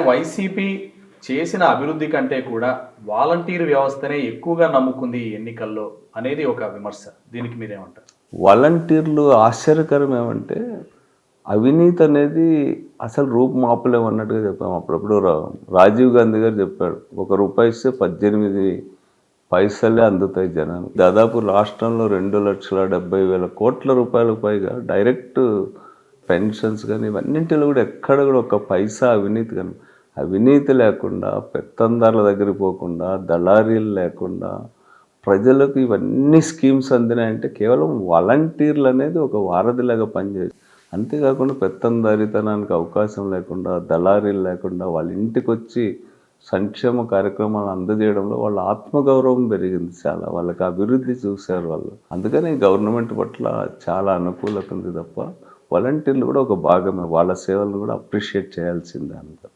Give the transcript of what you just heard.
YCP చేసిన అభివృద్ధి కంటే కూడా వాలంటీర్ వ్యవస్థనే ఎక్కువగా నమ్ముకుంది ఈ ఎన్నికల్లో అనేది ఒక విమర్శ. దీనికి మీరేమంటారు? వాలంటీర్లు ఆశ్చర్యకరం ఏమంటే అవినీతి అనేది అసలు రూపుమాపలేము అన్నట్టుగా చెప్పాము. అప్పుడప్పుడు రాజీవ్ గాంధీ గారు చెప్పాడు, ₹1 ఇస్తే 18 పైసలే అందుతాయి జనానికి. దాదాపు రాష్ట్రంలో 2,70,000 కోట్ల రూపాయలకు పైగా డైరెక్ట్ పెన్షన్స్ కానీ ఇవన్నింటిలో కూడా ఎక్కడ కూడా ఒక పైసా అవినీతి కానీ అవినీతి లేకుండా, పెత్తందారుల దగ్గరికి పోకుండా, దళారీలు లేకుండా ప్రజలకు ఇవన్నీ స్కీమ్స్ అందినాయంటే కేవలం వాలంటీర్లు అనేది ఒక వారధిలాగా పనిచేసి, అంతేకాకుండా పెత్తందారితనానికి అవకాశం లేకుండా, దళారీలు లేకుండా వాళ్ళ ఇంటికి వచ్చి సంక్షేమ కార్యక్రమాలు అందజేయడంలో వాళ్ళ ఆత్మగౌరవం పెరిగింది చాలా. వాళ్ళకి అభివృద్ధి చూశారు వాళ్ళు. అందుకని గవర్నమెంట్ పట్ల చాలా అనుకూలత ఉంది తప్ప వాలంటీర్లు కూడా ఒక భాగమే. వాళ్ళ సేవలను కూడా అప్రిషియేట్ చేయాల్సిందే అంతా.